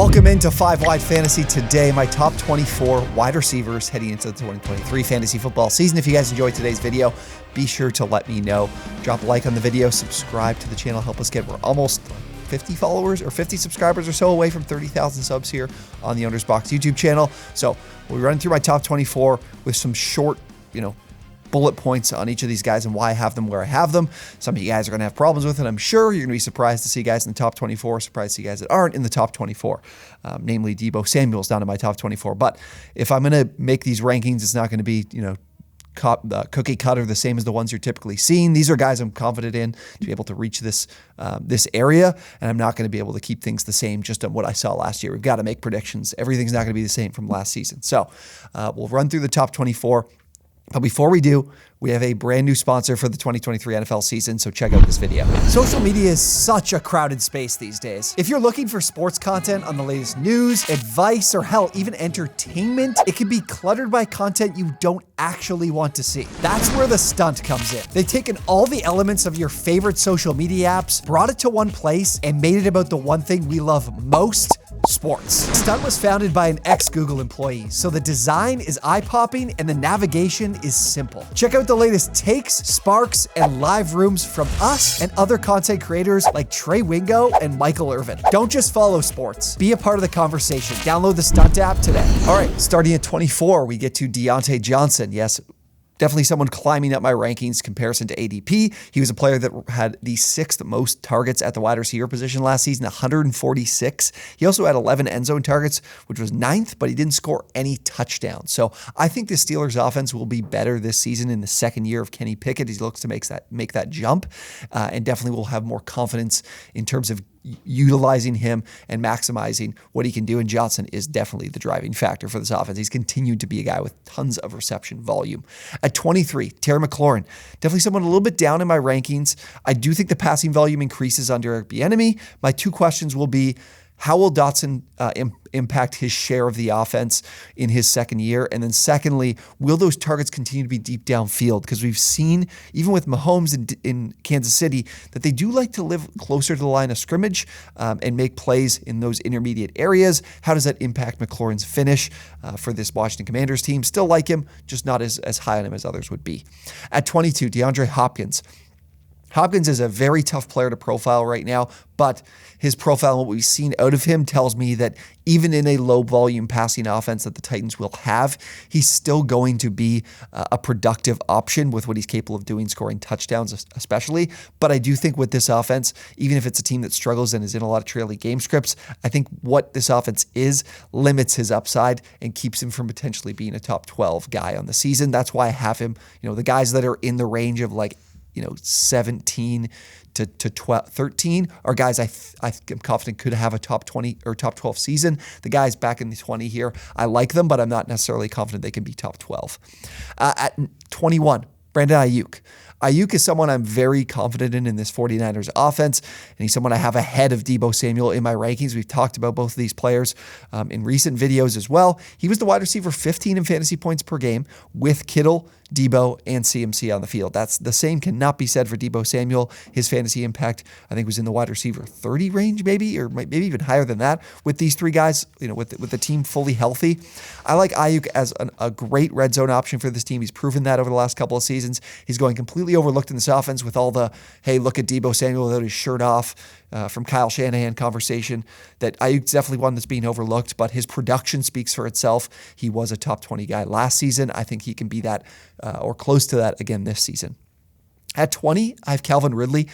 Welcome into 5 Wide Fantasy. Today, my top 24 wide receivers heading into the 2023 fantasy football season. If you guys enjoyed today's video, be sure to let me know. Drop a like on the video, subscribe to the channel, help us get, we're almost 50 followers or 50 subscribers or so away from 30,000 subs here on the OwnersBox YouTube channel. So we'll be running through my top 24 with some short, bullet points on each of these guys and why I have them where I have them. Some of you guys are going to have problems with it. I'm sure you're going to be surprised to see guys in the top 24, surprised to see guys that aren't in the top 24, namely Deebo Samuel's down in my top 24. But if I'm going to make these rankings, it's not going to be, cookie cutter, the same as the ones you're typically seeing. These are guys I'm confident in to be able to reach this area, and I'm not going to be able to keep things the same just on what I saw last year. We've got to make predictions. Everything's not going to be the same from last season. So we'll run through the top 24. But before we do, we have a brand new sponsor for the 2023 NFL season, so check out this video. Social media is such a crowded space these days. If you're looking for sports content on the latest news, advice, or hell, even entertainment, it can be cluttered by content you don't actually want to see. That's where the STUNT comes in. They've taken all the elements of your favorite social media apps, brought it to one place, and made it about the one thing we love most: sports. STUNT was founded by an ex-Google employee, so the design is eye-popping and the navigation is simple. Check out the latest takes, sparks, and live rooms from us and other content creators like Trey Wingo and Michael Irvin. Don't just follow sports. Be a part of the conversation. Download the STUNT app today. All right, starting at 24, we get to Deontay Johnson. Yes, definitely someone climbing up my rankings comparison to ADP. He was a player that had the 6th most targets at the wide receiver position last season, 146. He also had 11 end zone targets, which was 9th, but he didn't score any touchdowns. So I think the Steelers offense will be better this season in the second year of Kenny Pickett. He looks to make that jump, and definitely will have more confidence in terms of utilizing him and maximizing what he can do. And Johnson is definitely the driving factor for this offense. He's continued to be a guy with tons of reception volume. At 23, Terry McLaurin, definitely someone a little bit down in my rankings. I do think the passing volume increases under Eric Bieniemy. My two questions will be, how will Dotson impact his share of the offense in his second year? And then secondly, will those targets continue to be deep downfield? Because we've seen, even with Mahomes in Kansas City, that they do like to live closer to the line of scrimmage and make plays in those intermediate areas. How does that impact McLaurin's finish for this Washington Commanders team? Still like him, just not as high on him as others would be. At 22, DeAndre Hopkins. Hopkins is a very tough player to profile right now, but his profile and what we've seen out of him tells me that even in a low volume passing offense that the Titans will have, he's still going to be a productive option with what he's capable of doing, scoring touchdowns especially. But I do think with this offense, even if it's a team that struggles and is in a lot of trailing game scripts, I think what this offense is limits his upside and keeps him from potentially being a top 12 guy on the season. That's why I have him, the guys that are in the range of 17 to 13 are guys I'm confident could have a top 20 or top 12 season. The guys back in the 20 here, I like them, but I'm not necessarily confident they can be top 12. At 21, Brandon Ayuk. Ayuk is someone I'm very confident in this 49ers offense, and he's someone I have ahead of Deebo Samuel in my rankings. We've talked about both of these players in recent videos as well. He was the wide receiver 15 in fantasy points per game with Kittle, Deebo, and CMC on the field. That's the same cannot be said for Deebo Samuel. His fantasy impact, I think, was in the wide receiver 30 range, maybe even higher than that. With these three guys, with the team fully healthy, I like Ayuk as a great red zone option for this team. He's proven that over the last couple of seasons. He's going completely overlooked in this offense with all the, hey, look at Deebo Samuel without his shirt off, from Kyle Shanahan conversation. That Ayuk's definitely one that's being overlooked, but his production speaks for itself. He was a top 20 guy last season. I think he can be that or close to that again this season. At 20, I have Calvin Ridley.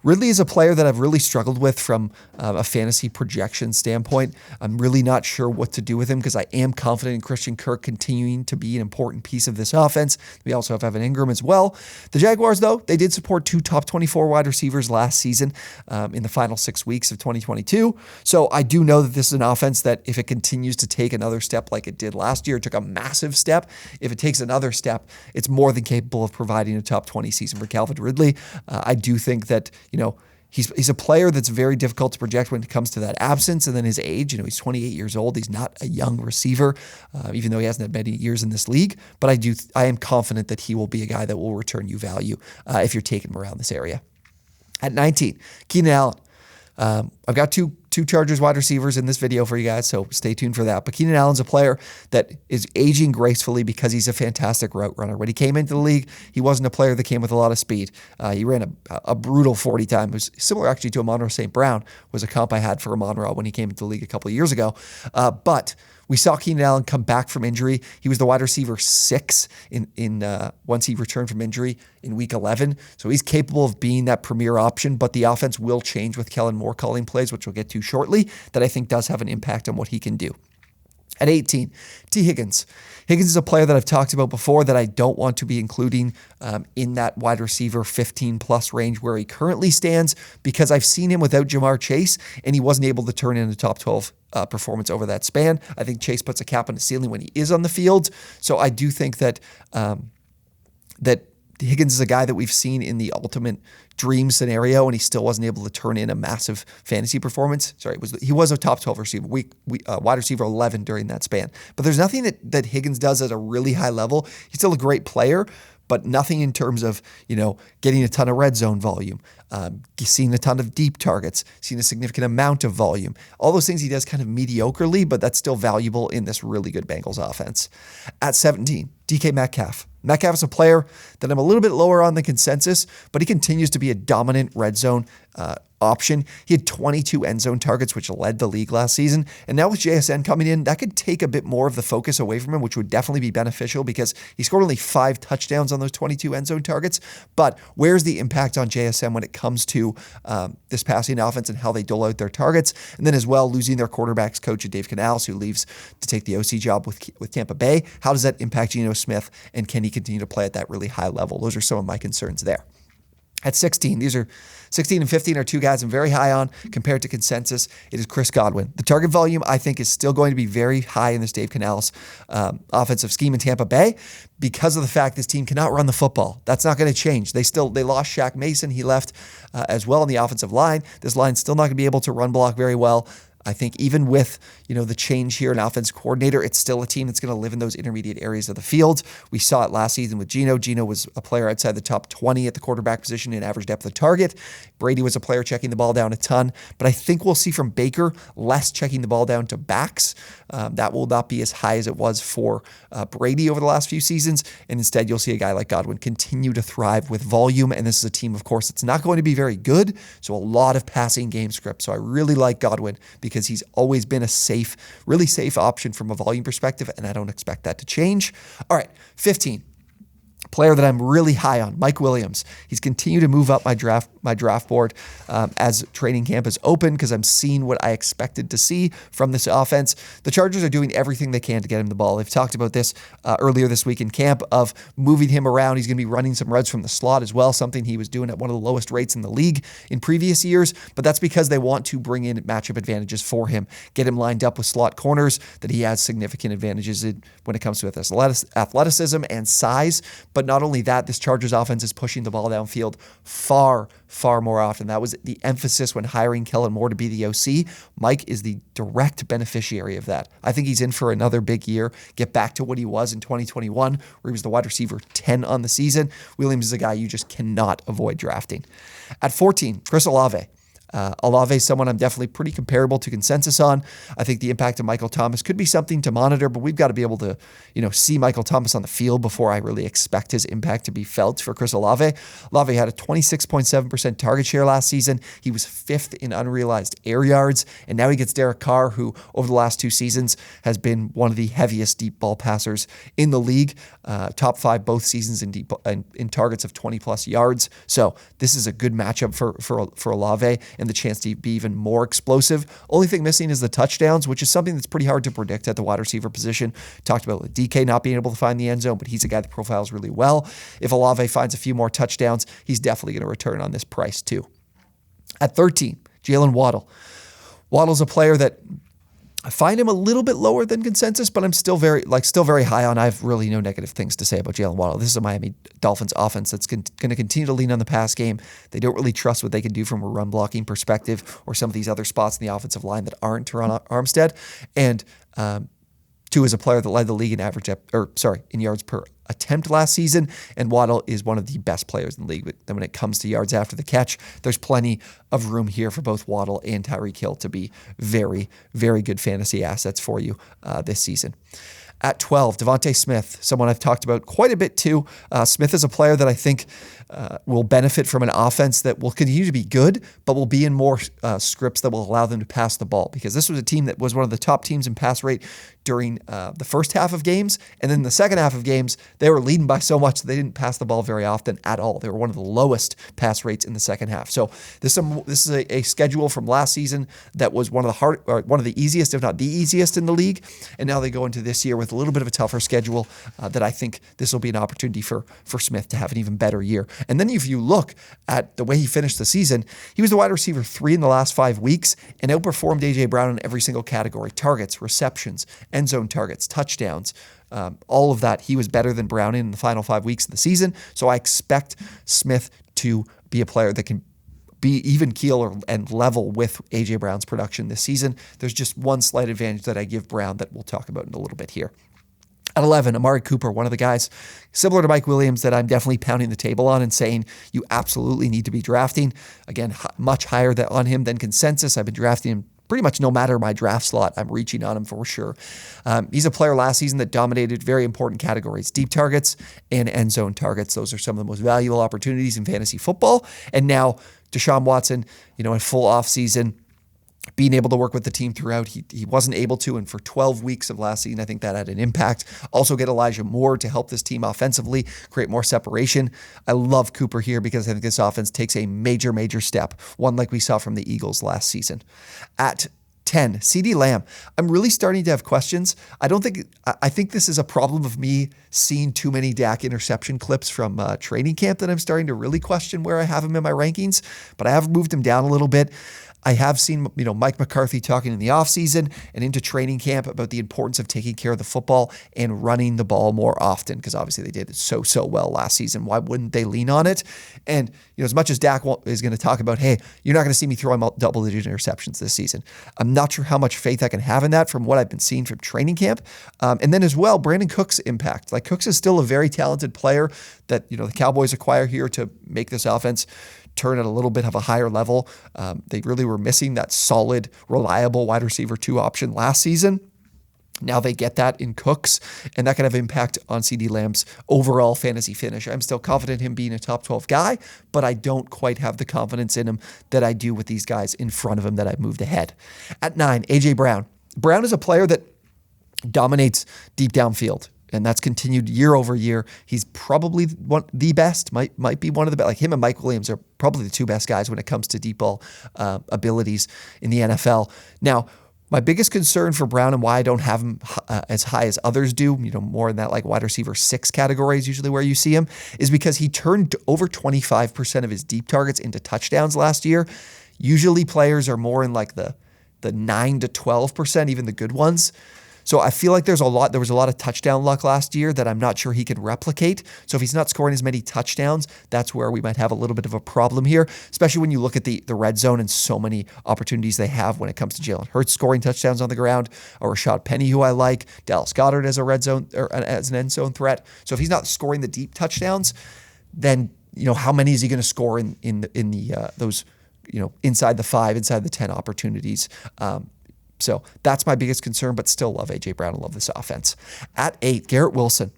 Ridley is a player that I've really struggled with from a fantasy projection standpoint. I'm really not sure what to do with him because I am confident in Christian Kirk continuing to be an important piece of this offense. We also have Evan Ingram as well. The Jaguars, though, they did support 2 top 24 wide receivers last season in the final 6 weeks of 2022. So I do know that this is an offense that if it continues to take another step like it did last year, it took a massive step. If it takes another step, it's more than capable of providing a top 20 season for Calvin Ridley. I do think that, he's a player that's very difficult to project when it comes to that absence and then his age. He's 28 years old. He's not a young receiver, even though he hasn't had many years in this league. But I am confident that he will be a guy that will return you value if you're taking him around this area. At 19, Keenan Allen. I've got two two Chargers wide receivers in this video for you guys, so stay tuned for that. But Keenan Allen's a player that is aging gracefully because he's a fantastic route runner. When he came into the league, he wasn't a player that came with a lot of speed. He ran a brutal 40 time. It was similar actually to Amon-Ra St. Brown, was a comp I had for Amon-Ra when he came into the league a couple of years ago. But we saw Keenan Allen come back from injury. He was the wide receiver 6 once he returned from injury in week 11. So he's capable of being that premier option, but the offense will change with Kellen Moore calling plays, which we'll get to shortly, that I think does have an impact on what he can do. At 18, T. Higgins. Higgins is a player that I've talked about before that I don't want to be including in that wide receiver 15-plus range where he currently stands, because I've seen him without Jamar Chase, and he wasn't able to turn in a top 12 performance over that span. I think Chase puts a cap on the ceiling when he is on the field. So I do think that that Higgins is a guy that we've seen in the ultimate dream scenario, and he still wasn't able to turn in a massive fantasy performance. Sorry, he was a top 12 receiver, wide receiver 11 during that span. But there's nothing that Higgins does at a really high level. He's still a great player, but nothing in terms of, getting a ton of red zone volume, seeing a ton of deep targets, seeing a significant amount of volume. All those things he does kind of mediocrely, but that's still valuable in this really good Bengals offense. At 17, DK Metcalf. Metcalf is a player that I'm a little bit lower on the consensus, but he continues to be a dominant red zone option. He had 22 end zone targets, which led the league last season. And now with JSN coming in, that could take a bit more of the focus away from him, which would definitely be beneficial because he scored only 5 touchdowns on those 22 end zone targets. But where's the impact on JSN when it comes to this passing offense and how they dole out their targets? And then as well, losing their quarterbacks coach, Dave Canales, who leaves to take the OC job with Tampa Bay. How does that impact Geno Smith, and can he continue to play at that really high level? Those are some of my concerns there. At 16, these are 16 and 15 are two guys I'm very high on compared to consensus. It is Chris Godwin. The target volume, I think, is still going to be very high in this Dave Canales offensive scheme in Tampa Bay because of the fact this team cannot run the football. That's not going to change. They lost Shaq Mason. He left as well on the offensive line. This line's still not going to be able to run block very well. I think even with, the change here in offense coordinator, it's still a team that's going to live in those intermediate areas of the field. We saw it last season with Geno. Geno was a player outside the top 20 at the quarterback position in average depth of target. Brady was a player checking the ball down a ton. But I think we'll see from Baker less checking the ball down to backs. That will not be as high as it was for Brady over the last few seasons. And instead, you'll see a guy like Godwin continue to thrive with volume. And this is a team, of course, that's not going to be very good. So a lot of passing game script. So I really like Godwin because he's always been a really safe option from a volume perspective, and I don't expect that to change. All right, 15. Player that I'm really high on, Mike Williams. He's continued to move up my draft board as training camp is open because I'm seeing what I expected to see from this offense. The Chargers are doing everything they can to get him the ball. They've talked about this earlier this week in camp of moving him around. He's going to be running some routes from the slot as well, something he was doing at one of the lowest rates in the league in previous years, but that's because they want to bring in matchup advantages for him, get him lined up with slot corners that he has significant advantages in when it comes to athleticism and size. But not only that, this Chargers offense is pushing the ball downfield far more often. That was the emphasis when hiring Kellen Moore to be the OC. Mike is the direct beneficiary of that. I think he's in for another big year, get back to what he was in 2021, where he was the wide receiver 10 on the season. Williams is a guy you just cannot avoid drafting. At 14, Chris Olave. Olave is someone I'm definitely pretty comparable to consensus on. I think the impact of Michael Thomas could be something to monitor, but we've got to be able to, see Michael Thomas on the field before I really expect his impact to be felt for Chris Olave. Olave had a 26.7% target share last season. He was 5th in unrealized air yards, and now he gets Derek Carr, who over the last 2 seasons has been one of the heaviest deep ball passers in the league. Top 5 both seasons in targets of 20+ yards. So this is a good matchup for Olave and the chance to be even more explosive. Only thing missing is the touchdowns, which is something that's pretty hard to predict at the wide receiver position. Talked about DK not being able to find the end zone, but he's a guy that profiles really well. If Olave finds a few more touchdowns, he's definitely going to return on this price too. At 13, Jalen Waddle. Waddle's a player that I find him a little bit lower than consensus, but I'm still very high on. I have really no negative things to say about Jalen Waddle. This is a Miami Dolphins offense that's going to continue to lean on the pass game. They don't really trust what they can do from a run blocking perspective or some of these other spots in the offensive line that aren't Teron Armstead. And Tua is a player that led the league in yards per attempt last season, and Waddle is one of the best players in the league. But when it comes to yards after the catch, there's plenty of room here for both Waddle and Tyreek Hill to be very, very good fantasy assets for you this season. At 12, Devontae Smith, someone I've talked about quite a bit too. Smith is a player that I think will benefit from an offense that will continue to be good, but will be in more scripts that will allow them to pass the ball, because this was a team that was one of the top teams in pass rate during the first half of games. And then the second half of games, they were leading by so much that they didn't pass the ball very often at all. They were one of the lowest pass rates in the second half. So this is a schedule from last season that was one of the easiest, if not the easiest in the league. And now they go into this year with a little bit of a tougher schedule that I think this will be an opportunity for Smith to have an even better year. And then if you look at the way he finished the season, he was the wide receiver 3 in the last 5 weeks and outperformed A.J. Brown in every single category: targets, receptions, end zone targets, touchdowns, all of that. He was better than Brown in the final 5 weeks of the season. So I expect Smith to be a player that can be even keel and level with A.J. Brown's production this season. There's just one slight advantage that I give Brown that we'll talk about in a little bit here. At 11, Amari Cooper, one of the guys similar to Mike Williams that I'm definitely pounding the table on and saying you absolutely need to be drafting. Again, much higher on him than consensus. I've been drafting him pretty much no matter my draft slot. I'm reaching on him for sure. He's a player last season that dominated very important categories: deep targets and end zone targets. Those are some of the most valuable opportunities in fantasy football. And now Deshaun Watson, in full offseason, being able to work with the team throughout. He wasn't able to, and for 12 weeks of last season, I think that had an impact. Also get Elijah Moore to help this team offensively, create more separation. I love Cooper here because I think this offense takes a major, major step, one like we saw from the Eagles last season. At 10, CeeDee Lamb. I'm really starting to have questions. I think this is a problem of me seeing too many Dak interception clips from training camp that I'm starting to really question where I have him in my rankings, but I have moved him down a little bit. I have seen, Mike McCarthy talking in the offseason and into training camp about the importance of taking care of the football and running the ball more often, because obviously they did it so well last season. Why wouldn't they lean on it? And, as much as Dak is going to talk about, hey, you're not going to see me throwing double-digit interceptions this season, I'm not sure how much faith I can have in that from what I've been seeing from training camp. And then as well, Brandon Cooks' impact. Like, Cooks is still a very talented player that, the Cowboys acquire here to make this offense turn at a little bit of a higher level. They really were missing that solid, reliable wide receiver 2 option last season. Now they get that in Cooks, and that can have impact on CeeDee Lamb's overall fantasy finish. I'm still confident in him being a top 12 guy, but I don't quite have the confidence in him that I do with these guys in front of him that I've moved ahead. At 9, A.J. Brown. Brown is a player that dominates deep downfield, and that's continued year over year. He's probably the best, might be one of the best. Like, him and Mike Williams are probably the 2 best guys when it comes to deep ball abilities in the NFL. Now, my biggest concern for Brown and why I don't have him as high as others do, more in that like wide receiver 6 category is usually where you see him, is because he turned over 25% of his deep targets into touchdowns last year. Usually players are more in like the 9 to 12%, even the good ones. So I feel like there was a lot of touchdown luck last year that I'm not sure he can replicate. So if he's not scoring as many touchdowns, that's where we might have a little bit of a problem here, especially when you look at the red zone and so many opportunities they have when it comes to Jalen Hurts scoring touchdowns on the ground, or Rashad Penny, who I like, Dallas Goedert as a red zone or as an end zone threat. So if he's not scoring the deep touchdowns, then how many is he going to score in the those inside the 5, inside the 10 opportunities? So that's my biggest concern, but still love A.J. Brown and love this offense. At 8, Garrett Wilson.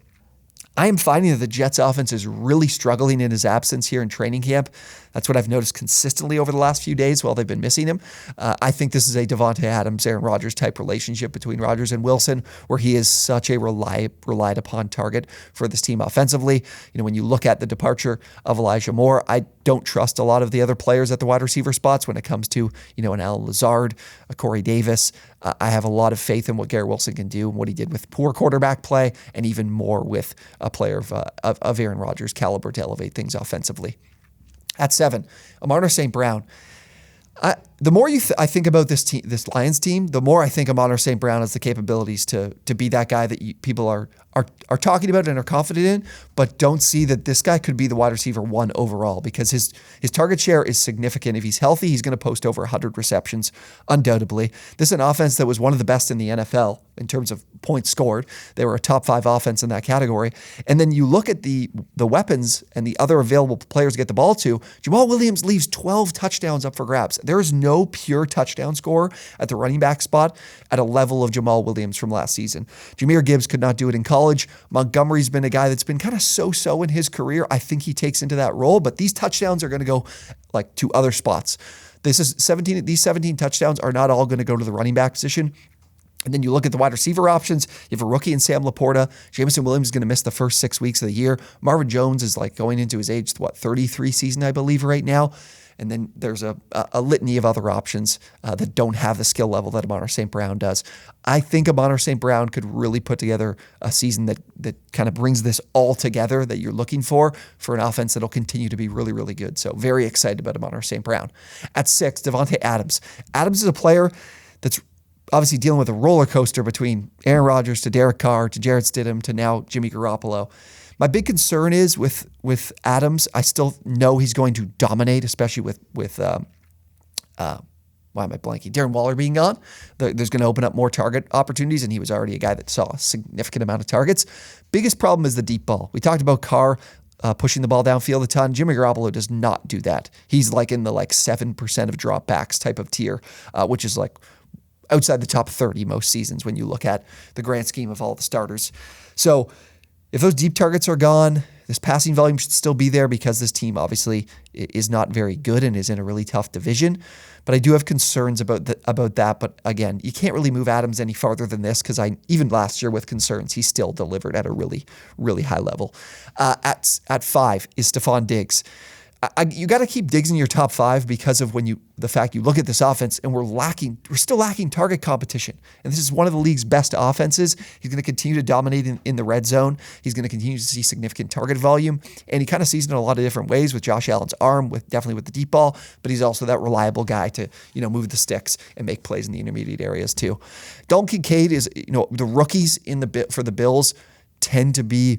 I am finding that the Jets offense is really struggling in his absence here in training camp. That's what I've noticed consistently over the last few days while they've been missing him. I think this is a Devontae Adams, Aaron Rodgers type relationship between Rodgers and Wilson, where he is such a relied upon target for this team offensively. When you look at the departure of Elijah Moore, I don't trust a lot of the other players at the wide receiver spots when it comes to, an Allen Lazard, a Corey Davis. I have a lot of faith in what Garrett Wilson can do and what he did with poor quarterback play, and even more with a player of Aaron Rodgers' caliber to elevate things offensively. At 7, Amon-Ra St. Brown. the more I think about this team, this Lions team, the more I think Amon St. Brown has the capabilities to be that guy that people are talking about and are confident in, but don't see that this guy could be the wide receiver 1 overall, because his target share is significant. If he's healthy, he's going to post over 100 receptions, undoubtedly. This is an offense that was one of the best in the NFL in terms of points scored. They were a top 5 offense in that category. And then you look at the weapons and the other available players to get the ball to. Jamal Williams leaves 12 touchdowns up for grabs. There is no pure touchdown scorer at the running back spot at a level of Jamal Williams from last season. Jahmyr Gibbs could not do it in college. Montgomery's been a guy that's been kind of so-so in his career. I think he takes into that role, but these touchdowns are going to go like to other spots. These 17 touchdowns are not all going to go to the running back position. And then you look at the wide receiver options. You have a rookie in Sam Laporta. Jameson Williams is going to miss the first 6 weeks of the year. Marvin Jones is like going into his age, 33 season, I believe, right now. And then there's a litany of other options that don't have the skill level that Amon St. Brown does. I think Amon St. Brown could really put together a season that kind of brings this all together that you're looking for an offense that'll continue to be really, really good. So very excited about Amon St. Brown. At 6, Davante Adams. Adams is a player that's obviously dealing with a roller coaster between Aaron Rodgers to Derek Carr to Jarrett Stidham to now Jimmy Garoppolo. My big concern is with Adams. I still know he's going to dominate, especially with why am I blanking? Darren Waller being gone. There's going to open up more target opportunities, and he was already a guy that saw a significant amount of targets. Biggest problem is the deep ball. We talked about Carr pushing the ball downfield a ton. Jimmy Garoppolo does not do that. He's like in the 7% of dropbacks type of tier, which is like outside the top 30 most seasons when you look at the grand scheme of all the starters. So if those deep targets are gone, this passing volume should still be there because this team obviously is not very good and is in a really tough division. But I do have concerns about that. But again, you can't really move Adams any farther than this because even last year with concerns, he still delivered at a really, really high level. At 5 is Stephon Diggs. You got to keep Diggs in your top 5 because of the fact you look at this offense and we're still lacking target competition. And this is one of the league's best offenses. He's going to continue to dominate in the red zone. He's going to continue to see significant target volume. And he kind of sees it in a lot of different ways with Josh Allen's arm, definitely with the deep ball, but he's also that reliable guy to, move the sticks and make plays in the intermediate areas too. Dalton Kincaid is, the rookies for the Bills tend to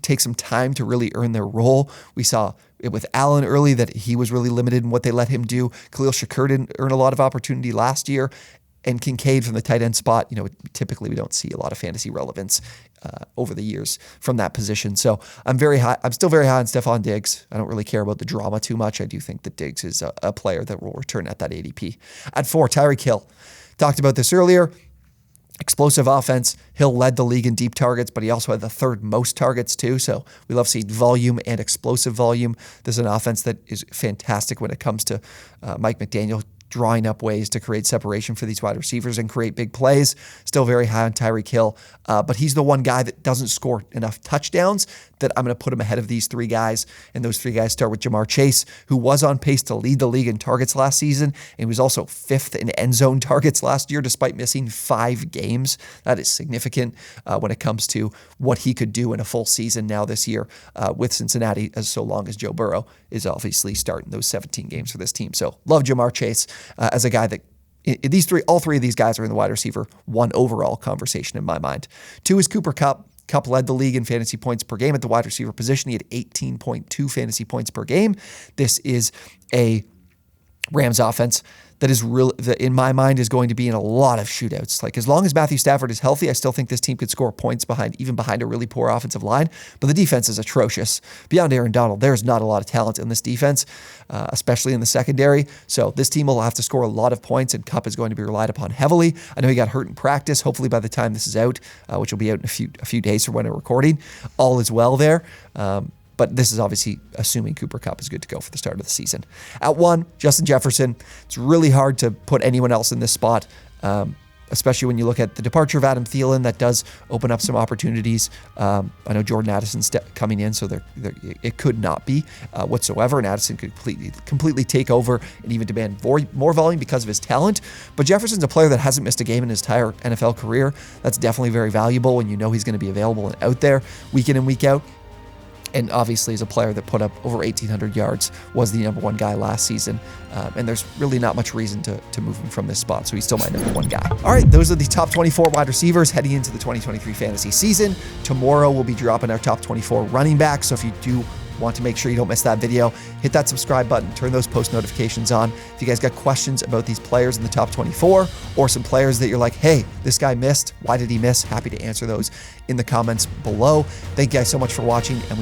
take some time to really earn their role. We saw it with Allen early that he was really limited in what they let him do. Khalil Shakur didn't earn a lot of opportunity last year. And Kincaid from the tight end spot, typically we don't see a lot of fantasy relevance over the years from that position. So I'm still very high on Stephon Diggs. I don't really care about the drama too much. I do think that Diggs is a player that will return at that ADP. At 4, Tyreek Hill. Talked about this earlier. Explosive offense. Hill led the league in deep targets, but he also had the 3rd most targets too. So we love seeing volume and explosive volume. This is an offense that is fantastic when it comes to Mike McDaniel drawing up ways to create separation for these wide receivers and create big plays. Still very high on Tyreek Hill, but he's the one guy that doesn't score enough touchdowns that I'm going to put him ahead of these 3 guys. And those 3 guys start with Jamar Chase, who was on pace to lead the league in targets last season, and was also 5th in end zone targets last year despite missing 5 games. That is significant when it comes to what he could do in a full season now this year with Cincinnati, so long as Joe Burrow is obviously starting those 17 games for this team. So love Jamar Chase as a guy that all 3 of these guys are in the wide receiver 1 overall conversation in my mind. 2 is Cooper Kupp. Kupp led the league in fantasy points per game at the wide receiver position. He had 18.2 fantasy points per game. This is a Rams offense that in my mind is going to be in a lot of shootouts. Like as long as Matthew Stafford is healthy, I still think this team could score points even behind a really poor offensive line. But the defense is atrocious. Beyond Aaron Donald, there's not a lot of talent in this defense, especially in the secondary. So this team will have to score a lot of points, and Kupp is going to be relied upon heavily. I know he got hurt in practice. Hopefully by the time this is out, which will be out in a few days from when we're recording, all is well there. But this is obviously assuming Cooper Kupp is good to go for the start of the season. At 1, Justin Jefferson. It's really hard to put anyone else in this spot, especially when you look at the departure of Adam Thielen. That does open up some opportunities. I know Jordan Addison's coming in, so it could not be whatsoever, and Addison could completely take over and even demand more volume because of his talent. But Jefferson's a player that hasn't missed a game in his entire NFL career. That's definitely very valuable when you know he's going to be available and out there week in and week out. And obviously, as a player that put up over 1,800 yards, was the #1 guy last season. And there's really not much reason to move him from this spot, so he's still my #1 guy. All right, those are the top 24 wide receivers heading into the 2023 fantasy season. Tomorrow, we'll be dropping our top 24 running backs, so if you do want to make sure you don't miss that video, hit that subscribe button, turn those post notifications on. If you guys got questions about these players in the top 24 or some players that you're like, hey, this guy missed, why did he miss? Happy to answer those in the comments below. Thank you guys so much for watching, and we